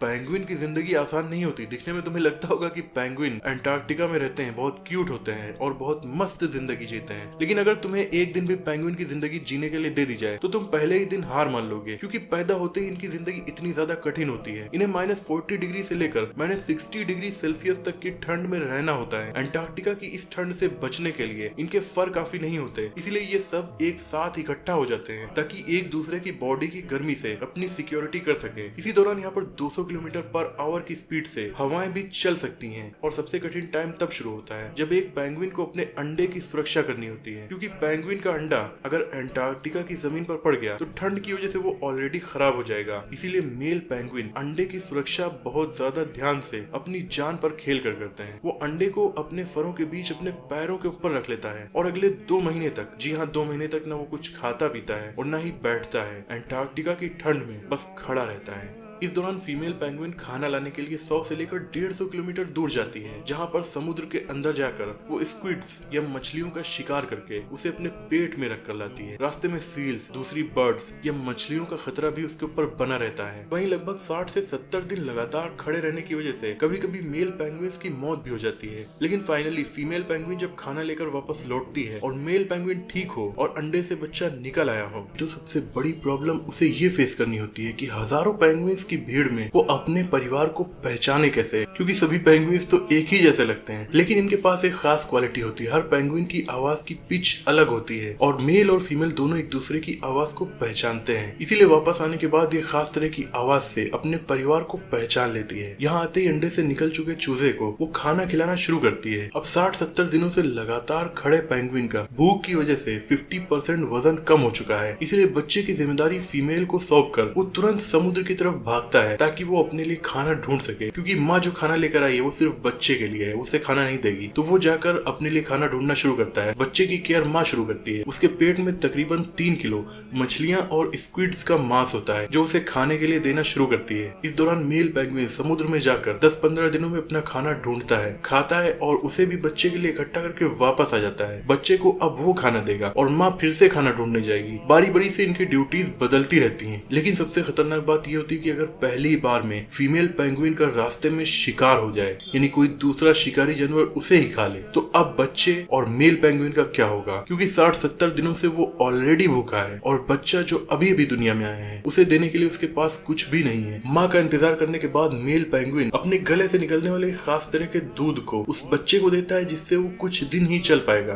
Penguin की जिंदगी आसान नहीं होती। दिखने में तुम्हें लगता होगा कि पेंगुइन अंटार्कटिका में रहते हैं, बहुत क्यूट होते हैं और बहुत मस्त जिंदगी जीते हैं। लेकिन अगर तुम्हें एक दिन भी पेंगुइन की जिंदगी जीने के लिए दे दी जाए तो तुम पहले ही दिन हार मान लोगे, क्योंकि पैदा होते ही इनकी जिंदगी इतनी ज्यादा कठिन होती है। इन्हें -40 डिग्री से लेकर -60 डिग्री सेल्सियस तक की ठंड में रहना होता है। अंटार्कटिका की इस ठंड से बचने के लिए इनके फर काफी नहीं होते, इसलिए ये सब एक साथ इकट्ठा हो जाते हैं ताकि एक दूसरे की बॉडी की गर्मी से अपनी सिक्योरिटी कर सके। इसी दौरान यहाँ पर 200 किलोमीटर पर आवर की स्पीड से हवाएं भी चल सकती हैं। और सबसे कठिन टाइम तब शुरू होता है जब एक पेंगुइन को अपने अंडे की सुरक्षा करनी होती है, क्योंकि पेंगुइन का अंडा अगर अंटार्कटिका की जमीन पर पड़ गया तो ठंड की वजह से वो ऑलरेडी खराब हो जाएगा। इसीलिए मेल पेंगुइन अंडे की सुरक्षा बहुत ज्यादा ध्यान से अपनी जान पर खेल कर करते हैं। वो अंडे को अपने फरों के बीच अपने पैरों के ऊपर रख लेता है और अगले 2 महीने तक, जी हाँ 2 महीने तक, ना वो कुछ खाता पीता है और ना ही बैठता है। अंटार्कटिका की ठंड में बस खड़ा रहता है। इस दौरान फीमेल पेंगुइन खाना लाने के लिए 100 से लेकर 150 किलोमीटर दूर जाती है, जहां पर समुद्र के अंदर जाकर वो स्क्विड्स या मछलियों का शिकार करके उसे अपने पेट में रख कर लाती है। रास्ते में सील्स, दूसरी बर्ड्स या मछलियों का खतरा भी उसके ऊपर बना रहता है। वहीं लगभग 60 से 70 दिन लगातार खड़े रहने की वजह से कभी कभी मेल पेंगुइन्स की मौत भी हो जाती है। लेकिन फाइनली फीमेल पेंगुइन जब खाना लेकर वापस लौटती है और मेल पेंगुइन ठीक हो और अंडे से बच्चा निकल आया हो, तो सबसे बड़ी प्रॉब्लम उसे ये फेस करनी होती है कि हजारों पेंगुइन्स की भीड़ में वो अपने परिवार को पहचाने कैसे, क्योंकि सभी पेंगुइन्स तो एक ही जैसे लगते हैं। लेकिन इनके पास एक खास क्वालिटी होती है, हर पेंगुइन की आवाज की पिच अलग होती है और मेल और फीमेल दोनों एक दूसरे की आवाज को पहचानते हैं। इसीलिए वापस आने के बाद ये खास तरह की आवाज से अपने परिवार को पहचान लेती है। यहाँ आते ही अंडे से निकल चुके चूजे को वो खाना खिलाना शुरू करती है। अब 60-70 दिनों से लगातार खड़े पेंगुइन का भूख की वजह से 50% वजन कम हो चुका है। इसलिए बच्चे की जिम्मेदारी फीमेल को सौंप कर वो तुरंत समुद्र की तरफ भागता है ताकि वो अपने लिए खाना ढूंढ सके, क्योंकि माँ जो खाना लेकर आई है वो सिर्फ बच्चे के लिए है, उसे खाना नहीं देगी। तो वो जाकर अपने लिए खाना ढूंढना शुरू करता है। बच्चे की केयर माँ शुरू करती है। उसके पेट में तकरीबन 3 किलो मछलियां और स्क्विड्स का मांस होता है जो उसे खाने के लिए देना शुरू करती है। इस दौरान मेल पेंगुइन समुद्र में जाकर 10-15 दिनों में अपना खाना ढूंढता है, खाता है और उसे भी बच्चे के लिए इकट्ठा करके वापस आ जाता है। बच्चे को अब वो खाना देगा और माँ फिर से खाना ढूंढने जाएगी। बारी बारी से इनकी ड्यूटीज बदलती रहती है। लेकिन सबसे खतरनाक बात यह होती है कि अगर पहली बार में फीमेल पेंगुइन का रास्ते में शिकार हो जाए, यानी कोई दूसरा शिकारी जानवर उसे ही खा ले, तो अब बच्चे और मेल पेंगुइन का क्या होगा, क्योंकि 60-70 दिनों से वो ऑलरेडी भूखा है और बच्चा जो अभी अभी दुनिया में आया है उसे देने के लिए उसके पास कुछ भी नहीं है। माँ का इंतजार करने के बाद मेल पेंगुइन अपने गले से निकलने वाले खास तरह के दूध को उस बच्चे को देता है, जिससे वो कुछ दिन ही चल पाएगा।